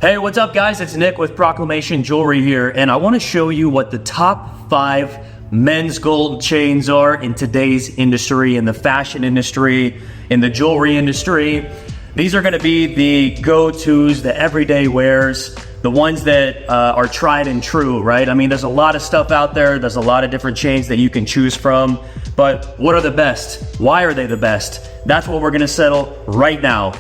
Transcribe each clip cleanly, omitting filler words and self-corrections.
Hey, what's up guys? It's Nick with Proclamation Jewelry here, and I want to show you what the top 5 men's gold chains are in today's industry, in the fashion industry, in the jewelry industry. These are going to be the go-tos, the everyday wears, the ones that are tried and true, right? I mean, there's a lot of stuff out there. There's a lot of different chains that you can choose from, but what are the best? Why are they the best? That's what we're going to settle right now.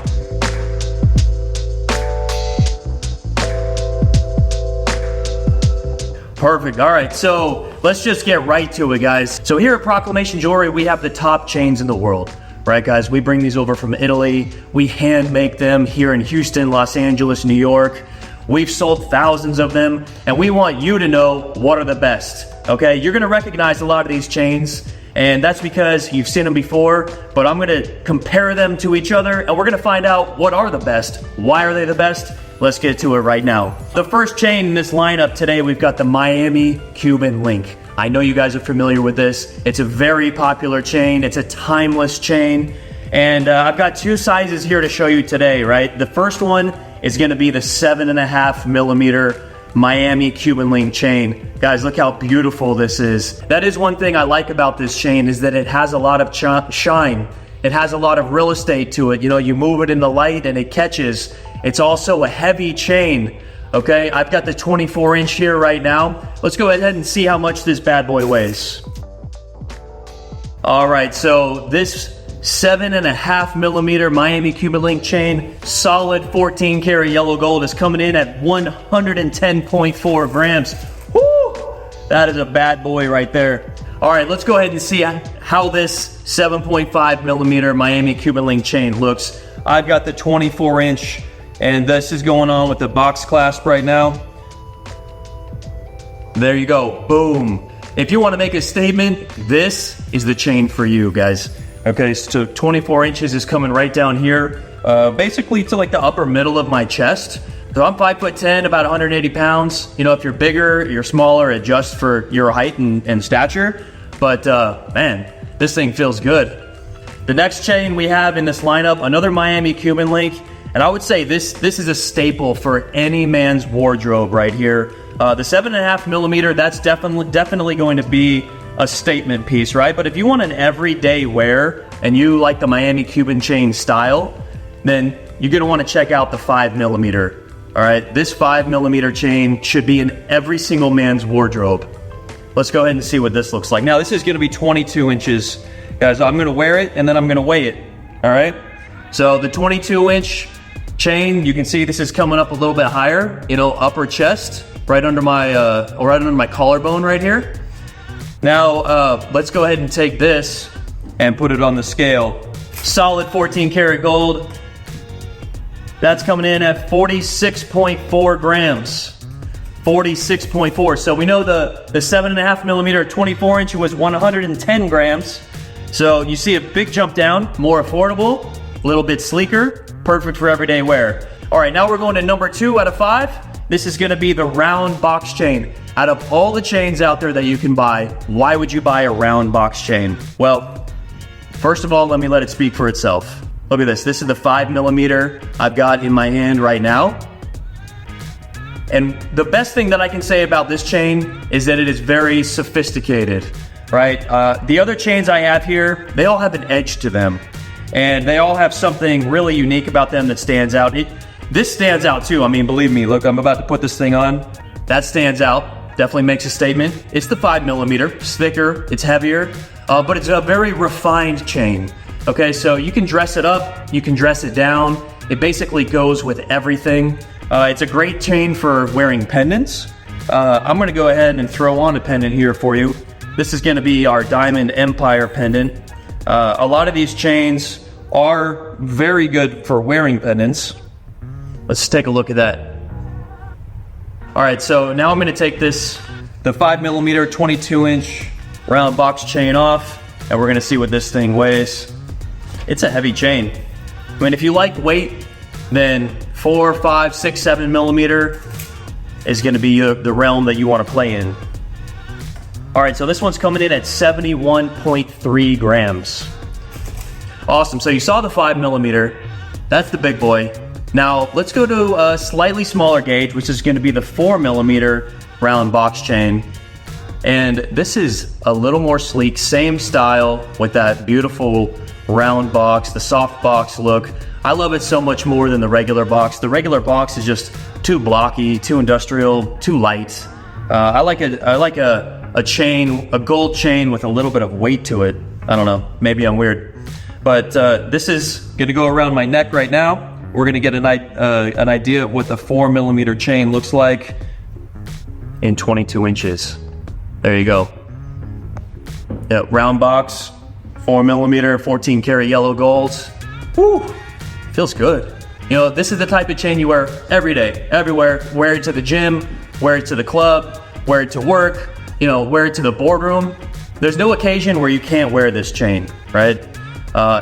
Perfect. All right, so let's just get right to it, guys. So here at Proclamation Jewelry, we have the top chains in the world, right, guys? We bring these over from Italy. We hand make them here in Houston, Los Angeles, New York. We've sold thousands of them, and we want you to know what are the best, okay? You're gonna recognize a lot of these chains, and that's because you've seen them before, but I'm gonna compare them to each other, and we're gonna find out what are the best. Why are they the best? Let's get to it right now. The first chain in this lineup today, we've got the Miami Cuban Link. I know you guys are familiar with this. It's a very popular chain. It's a timeless chain. And I've got 2 sizes here to show you today, right? The first one is gonna be the 7.5 millimeter Miami Cuban Link chain. Guys, look how beautiful this is. That is one thing I like about this chain, is that it has a lot of shine. It has a lot of real estate to it. You know, you move it in the light and it catches. It's also a heavy chain, okay? I've got the 24-inch here right now. Let's go ahead and see how much this bad boy weighs. All right, so this 7.5 millimeter Miami Cuban Link chain, solid 14 karat yellow gold, is coming in at 110.4 grams. Woo! That is a bad boy right there. All right, let's go ahead and see how this 7.5 millimeter Miami Cuban Link chain looks. I've got the 24-inch, and this is going on with the box clasp right now. There you go, boom. If you want to make a statement, this is the chain for you, guys. Okay, so 24 inches is coming right down here, basically to like the upper middle of my chest. So I'm 5'10", about 180 pounds. You know, if you're bigger, you're smaller, adjust for your height and stature. But man, this thing feels good. The next chain we have in this lineup, another Miami Cuban Link. And I would say this is a staple for any man's wardrobe right here. The 7.5 millimeter, that's definitely going to be a statement piece, right? But if you want an everyday wear and you like the Miami Cuban chain style, then you're gonna want to check out the 5 millimeter. All right, this 5 millimeter chain should be in every single man's wardrobe. Let's go ahead and see what this looks like. Now this is gonna be 22 inches. Guys, I'm gonna wear it and then I'm gonna weigh it, all right? So the 22-inch chain, you can see this is coming up a little bit higher, you know, upper chest, right under my collarbone right here. Now, let's go ahead and take this and put it on the scale. Solid 14 karat gold. That's coming in at 46.4 grams. 46.4. So we know the 7.5 millimeter 24-inch was 110 grams. So you see a big jump down, more affordable, a little bit sleeker, perfect for everyday wear. All right, now we're going to number 2 out of 5. This is gonna be the round box chain. Out of all the chains out there that you can buy, why would you buy a round box chain? Well, first of all, let me let it speak for itself. Look at this. This is the 5 millimeter I've got in my hand right now. And the best thing that I can say about this chain is that it is very sophisticated, right? The other chains I have here, they all have an edge to them. And they all have something really unique about them that stands out. This stands out too. I mean, believe me, look, I'm about to put this thing on. That stands out. Definitely makes a statement. It's the 5 millimeter. It's thicker, it's heavier, but it's a very refined chain. Okay, so you can dress it up, you can dress it down. It basically goes with everything. It's a great chain for wearing pendants. I'm gonna go ahead and throw on a pendant here for you. This is gonna be our Diamond Empire pendant. A lot of these chains are very good for wearing pendants. Let's take a look at that. All right, so now I'm gonna take the 5 millimeter 22-inch round box chain off, and we're gonna see what this thing weighs. It's a heavy chain. I mean, if you like weight, then 4, 5, 6, 7 millimeter is gonna be the realm that you wanna play in. All right, so this one's coming in at 71.3 grams. Awesome, so you saw the 5 millimeter. That's the big boy. Now, let's go to a slightly smaller gauge, which is going to be the 4mm round box chain. And this is a little more sleek, same style with that beautiful round box, the soft box look. I love it so much more than the regular box. The regular box is just too blocky, too industrial, too light. I like a chain, a gold chain with a little bit of weight to it. I don't know, maybe I'm weird. But this is gonna go around my neck right now. We're gonna get an idea of what the 4mm chain looks like in 22 inches. There you go. Yeah, round box, 4mm, 14 karat yellow gold. Woo, feels good. You know, this is the type of chain you wear every day, everywhere. Wear it to the gym, wear it to the club, wear it to work, you know, wear it to the boardroom. There's no occasion where you can't wear this chain, right?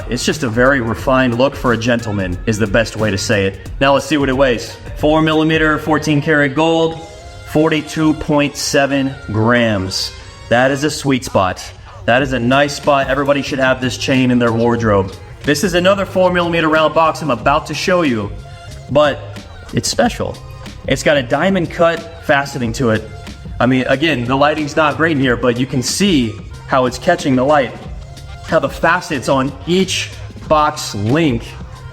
It's just a very refined look for a gentleman is the best way to say it. Now let's see what it weighs. 4mm, 14 karat gold, 42.7 grams. That is a sweet spot. That is a nice spot. Everybody should have this chain in their wardrobe. This is another 4mm round box I'm about to show you, but it's special. It's got a diamond cut faceting to it. I mean, again, the lighting's not great in here, but you can see how it's catching the light. How the facets on each box link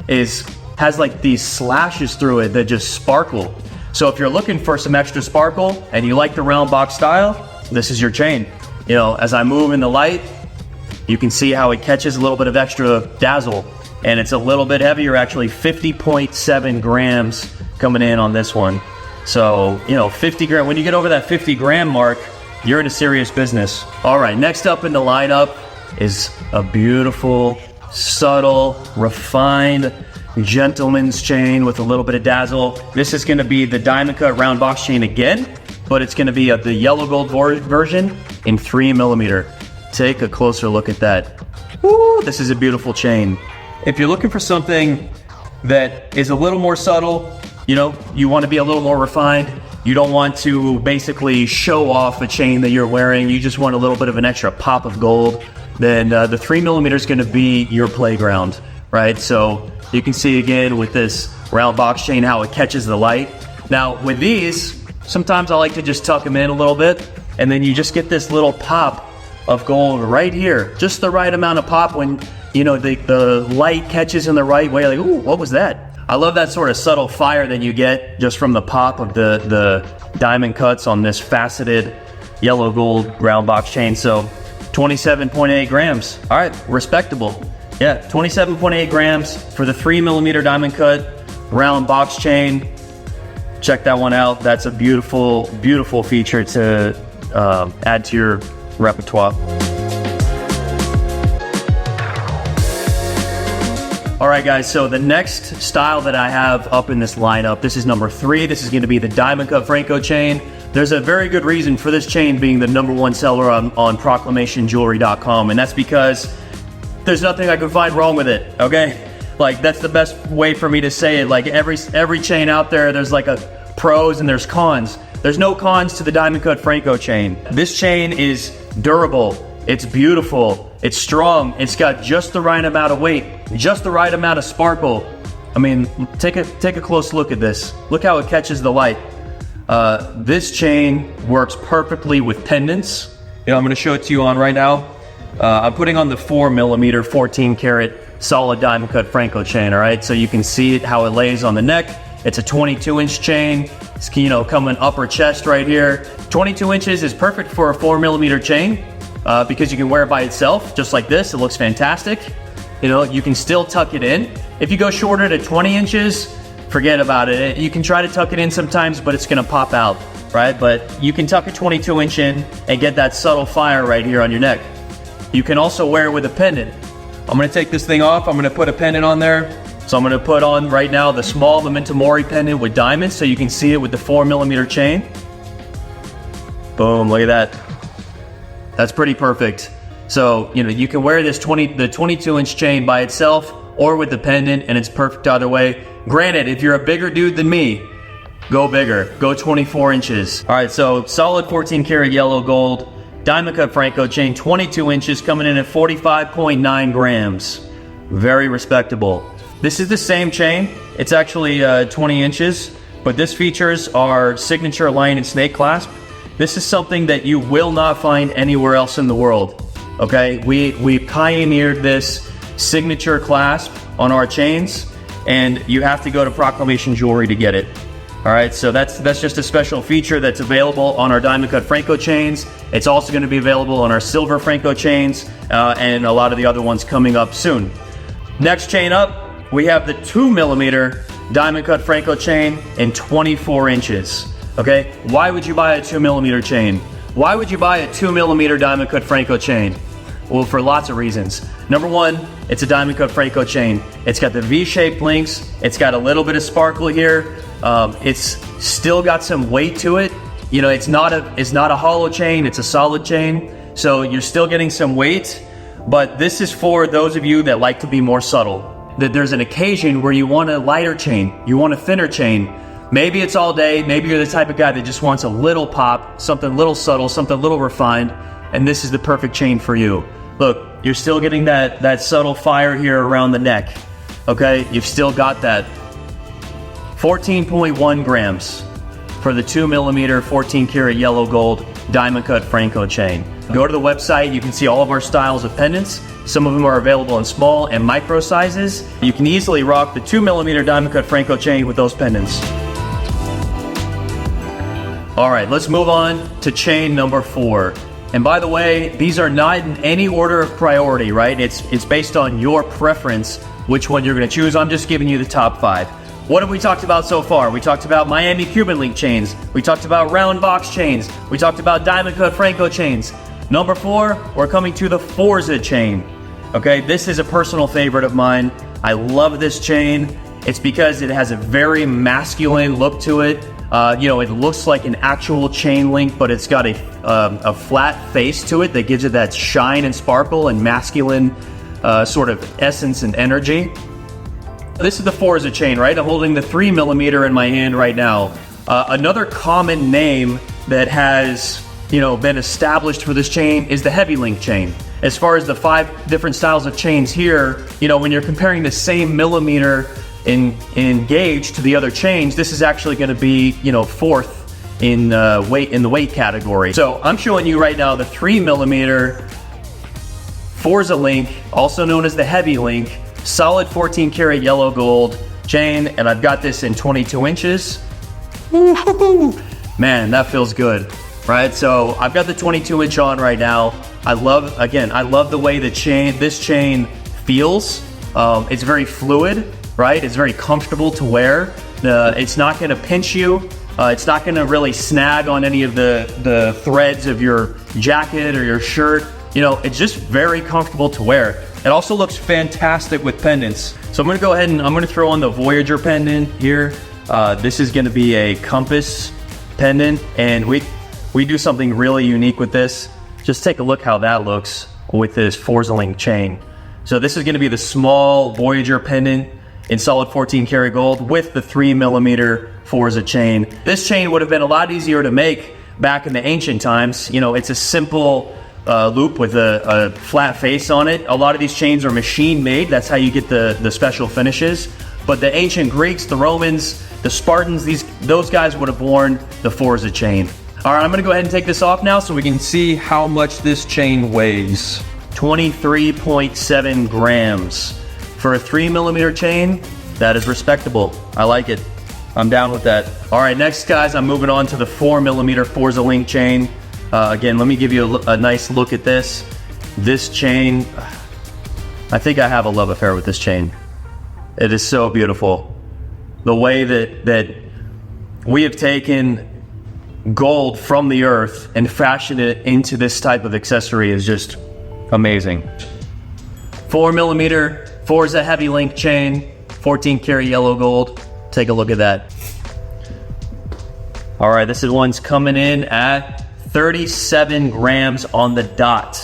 has like these slashes through it that just sparkle. So if you're looking for some extra sparkle and you like the round box style, this is your chain. You know, as I move in the light, you can see how it catches a little bit of extra dazzle, and it's a little bit heavier, actually 50.7 grams coming in on this one. So, you know, 50 gram, when you get over that 50 gram mark, you're in a serious business. All right, next up in the lineup is a beautiful, subtle, refined gentleman's chain with a little bit of dazzle. This is gonna be the diamond cut round box chain again, but it's gonna be the yellow gold version in 3mm. Take a closer look at that. Woo, this is a beautiful chain. If you're looking for something that is a little more subtle, you know, you want to be a little more refined, you don't want to basically show off a chain that you're wearing, you just want a little bit of an extra pop of gold, then the 3mm is going to be your playground, right? So you can see again with this round box chain how it catches the light. Now with these, sometimes I like to just tuck them in a little bit, and then you just get this little pop of gold right here, just the right amount of pop when, you know, the light catches in the right way, like, ooh, what was that? I love that sort of subtle fire that you get just from the pop of the diamond cuts on this faceted yellow gold round box chain. So 27.8 grams. All right, respectable. Yeah, 27.8 grams for the 3mm diamond cut round box chain. Check that one out. That's a beautiful, beautiful feature to add to your repertoire. All right, guys, so the next style that I have up in this lineup, this is number 3. This is going to be the diamond cut Franco chain. There's a very good reason for this chain being the #1 seller on ProclamationJewelry.com, and that's because there's nothing I could find wrong with it, okay? Like, that's the best way for me to say it. Like, every chain out there, there's like a pros and there's cons. There's no cons to the diamond cut Franco chain. This chain is durable, it's beautiful, it's strong, it's got just the right amount of weight, just the right amount of sparkle. I mean, take a close look at this. Look how it catches the light. This chain works perfectly with pendants. You know, I'm gonna show it to you on right now. I'm putting on the 4mm 14 karat solid diamond cut Franco chain, all right? So you can see it, how it lays on the neck. It's a 22-inch chain. It's, you know, coming upper chest right here. 22 inches is perfect for a 4mm chain because you can wear it by itself, just like this. It looks fantastic. You know, you can still tuck it in. If you go shorter to 20 inches, forget about it. You can try to tuck it in sometimes, but it's gonna pop out, right? But you can tuck a 22-inch in and get that subtle fire right here on your neck. You can also wear it with a pendant. I'm gonna take this thing off. I'm gonna put a pendant on there. So I'm gonna put on right now the small Memento Mori pendant with diamonds so you can see it with the 4mm chain. Boom, look at that. That's pretty perfect. So, you know, you can wear this the 22-inch chain by itself or with the pendant, and it's perfect either way. Granted, if you're a bigger dude than me, go bigger, go 24 inches. All right, so solid 14 karat yellow gold, diamond cut Franco chain, 22 inches, coming in at 45.9 grams. Very respectable. This is the same chain. It's actually 20 inches, but this features our signature lion and snake clasp. This is something that you will not find anywhere else in the world, okay? We pioneered this signature clasp on our chains, and you have to go to Proclamation Jewelry to get it. All right, so that's just a special feature that's available on our diamond cut Franco chains. It's also going to be available on our silver Franco chains and a lot of the other ones coming up soon. Next chain up, we have the 2mm diamond cut Franco chain in 24 inches. Okay, why would you buy a 2mm chain? Why would you buy a 2mm diamond cut Franco chain? Well, for lots of reasons. Number one, it's a diamond cut Franco chain. It's got the V-shaped links. It's got a little bit of sparkle here. It's still got some weight to it. You know, it's not a hollow chain. It's a solid chain. So you're still getting some weight. But this is for those of you that like to be more subtle. That there's an occasion where you want a lighter chain. You want a thinner chain. Maybe it's all day. Maybe you're the type of guy that just wants a little pop, something little subtle, something little refined. And this is the perfect chain for you. Look, you're still getting that subtle fire here around the neck, okay? You've still got that. 14.1 grams for the 2mm 14 karat yellow gold diamond cut Franco chain. Go to the website, you can see all of our styles of pendants. Some of them are available in small and micro sizes. You can easily rock the 2mm diamond cut Franco chain with those pendants. All right, let's move on to chain number 4. And by the way, these are not in any order of priority, right? It's based on your preference, which one you're gonna choose. I'm just giving you the top 5. What have we talked about so far? We talked about Miami Cuban Link chains. We talked about round box chains. We talked about diamond cut Franco chains. Number 4, we're coming to the Forza chain. Okay, this is a personal favorite of mine. I love this chain. It's because it has a very masculine look to it. You know, it looks like an actual chain link, but it's got a flat face to it that gives it that shine and sparkle and masculine sort of essence and energy. This is the Forza chain, right? I'm holding the 3mm in my hand right now. Another common name that has, you know, been established for this chain is the heavy link chain. As far as the 5 different styles of chains here, you know, when you're comparing the same millimeter in gauge to the other chains, this is actually going to be, you know, 4th in weight in the weight category. So I'm showing you right now the 3mm Forza Link, also known as the heavy link, solid 14 karat yellow gold chain, and I've got this in 22 inches. Man, that feels good, right? So I've got the 22 inch on right now. I love the way this chain feels. It's very fluid. Right? It's very comfortable to wear. It's not going to pinch you. It's not going to really snag on any of the threads of your jacket or your shirt. You know, it's just very comfortable to wear. It also looks fantastic with pendants. So I'm going to go ahead and I'm going to throw on the Voyager pendant here. This is going to be a compass pendant, and we do something really unique with this. Just take a look how that looks with this Forza Link chain. So this is going to be the small Voyager pendant in solid 14 karat gold with the 3mm Forza chain. This chain would have been a lot easier to make back in the ancient times. You know, it's a simple loop with a flat face on it. A lot of these chains are machine made. That's how you get the special finishes. But the ancient Greeks, the Romans, the Spartans, those guys would have worn the Forza chain. All right, I'm gonna go ahead and take this off now so we can see how much this chain weighs. 23.7 grams. For a 3mm chain, that is respectable. I like it. I'm down with that. All right, next guys, I'm moving on to the 4mm Forza Link chain. Again, let me give you a nice look at this. This chain, I think I have a love affair with this chain. It is so beautiful. The way that we have taken gold from the earth and fashioned it into this type of accessory is just amazing. 4mm Forza heavy link chain, 14 karat yellow gold. Take a look at that. All right, this one's coming in at 37 grams on the dot.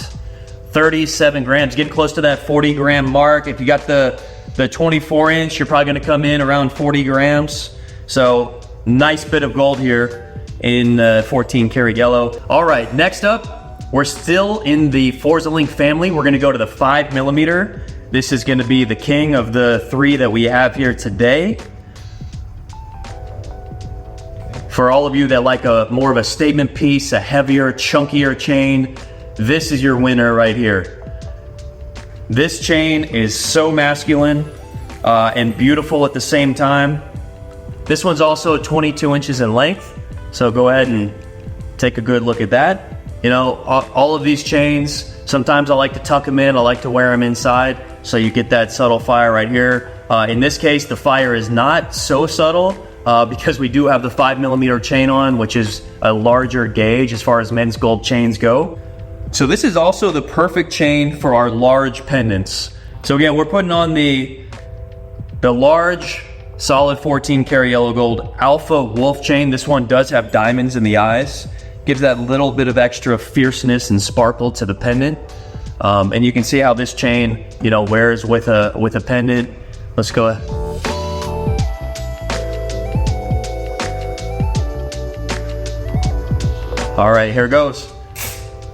37 grams, getting close to that 40 gram mark. If you got the 24 inch, you're probably gonna come in around 40 grams. So nice bit of gold here in 14 karat yellow. All right, next up, we're still in the Forza Link family. We're gonna go to the 5mm This is going to be the king of the three that we have here today. For all of you that like a more of a statement piece, a heavier, chunkier chain, this is your winner right here. This chain is so masculine and beautiful at the same time. This one's also 22 inches in length, so go ahead and take a good look at that. You know, all of these chains, sometimes I like to tuck them in, I like to wear them inside, so you get that subtle fire right here. In this case, the fire is not so subtle because we do have the 5mm chain on, which is a larger gauge as far as men's gold chains go. So this is also the perfect chain for our large pendants. So again, we're putting on the large solid 14 karat yellow gold alpha wolf chain. This one does have diamonds in the eyes, gives that little bit of extra fierceness and sparkle to the pendant. And you can see how this chain, you know, wears with a pendant. Let's go ahead. All right, here it goes.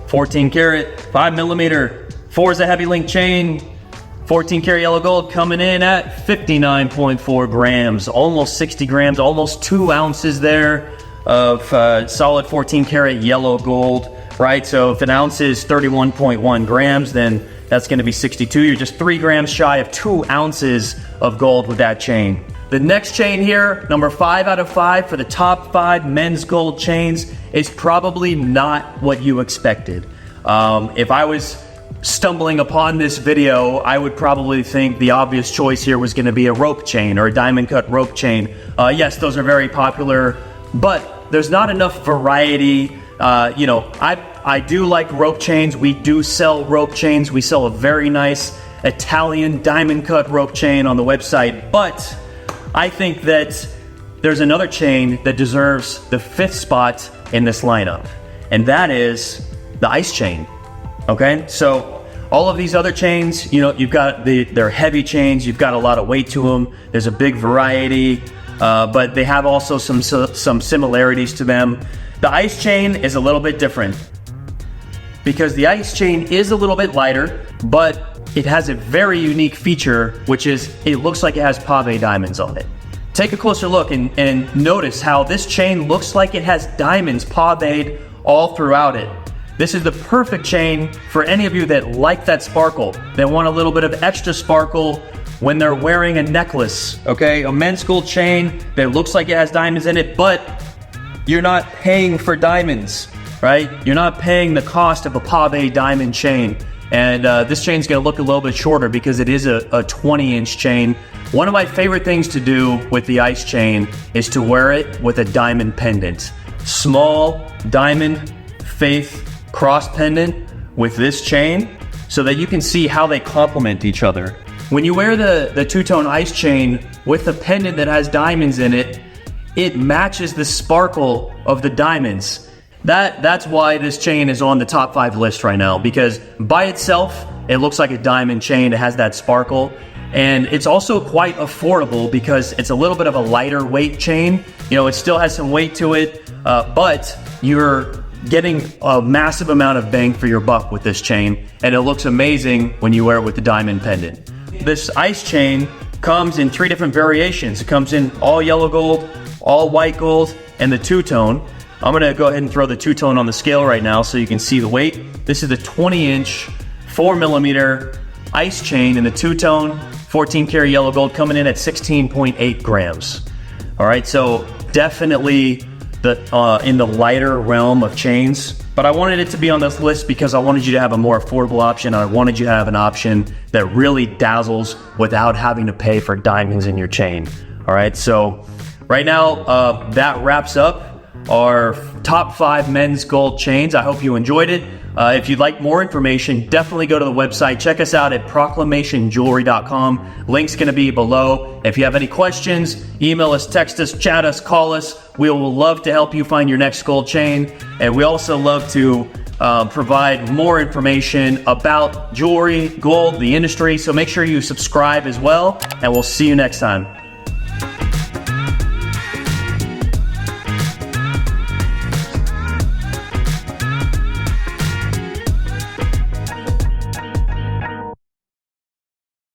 14 karat, 5mm, Forza heavy link chain, 14 karat yellow gold coming in at 59.4 grams, almost 60 grams, almost 2 ounces there of solid 14 karat yellow gold, right? So if an ounce is 31.1 grams, then that's gonna be 62. You're just 3 grams shy of 2 ounces of gold with that chain. The next chain here, number 5 out of 5 for the top 5 men's gold chains, is probably not what you expected. If I was stumbling upon this video, I would probably think the obvious choice here was gonna be a rope chain or a diamond cut rope chain. Yes, those are very popular, but there's not enough variety. You know, I do like rope chains. We do sell rope chains. We sell a very nice Italian diamond cut rope chain on the website, but I think that there's another chain that deserves the 5th spot in this lineup, and that is the ice chain. Okay, so all of these other chains, you know, you've got they're heavy chains, you've got a lot of weight to them, there's a big variety, but they have also some similarities to them. The ice chain is a little bit different because the ice chain is a little bit lighter, but it has a very unique feature, which is it looks like it has pave diamonds on it. Take a closer look and notice how this chain looks like it has diamonds paved all throughout it. This is the perfect chain for any of you that like that sparkle, that want a little bit of extra sparkle when they're wearing a necklace, okay? A men's gold chain that looks like it has diamonds in it, but you're not paying for diamonds, right? You're not paying the cost of a pave diamond chain. And this chain's gonna look a little bit shorter because it is a 20-inch chain. One of my favorite things to do with the ice chain is to wear it with a diamond pendant. Small diamond faith cross pendant with this chain so that you can see how they complement each other. When you wear the two-tone ice chain with a pendant that has diamonds in it, it matches the sparkle of the diamonds. That's why this chain is on the top 5 list right now, because by itself, it looks like a diamond chain. It has that sparkle, and it's also quite affordable because it's a little bit of a lighter weight chain. You know, it still has some weight to it, but you're getting a massive amount of bang for your buck with this chain, and it looks amazing when you wear it with the diamond pendant. This ice chain comes in 3 different variations. It comes in all yellow gold, all white gold, and the two-tone. I'm gonna go ahead and throw the two-tone on the scale right now so you can see the weight. This is a 20-inch, 4mm ice chain in the two-tone, 14 karat yellow gold, coming in at 16.8 grams. All right, so definitely in the lighter realm of chains, but I wanted it to be on this list because I wanted you to have a more affordable option. I wanted you to have an option that really dazzles without having to pay for diamonds in your chain. All right, so right now that wraps up our top 5 men's gold chains. I hope you enjoyed it. If you'd like more information, definitely go to the website. Check us out at proclamationjewelry.com. Link's going to be below. If you have any questions, email us, text us, chat us, call us. We will love to help you find your next gold chain. And we also love to provide more information about jewelry, gold, the industry. So make sure you subscribe as well, and we'll see you next time.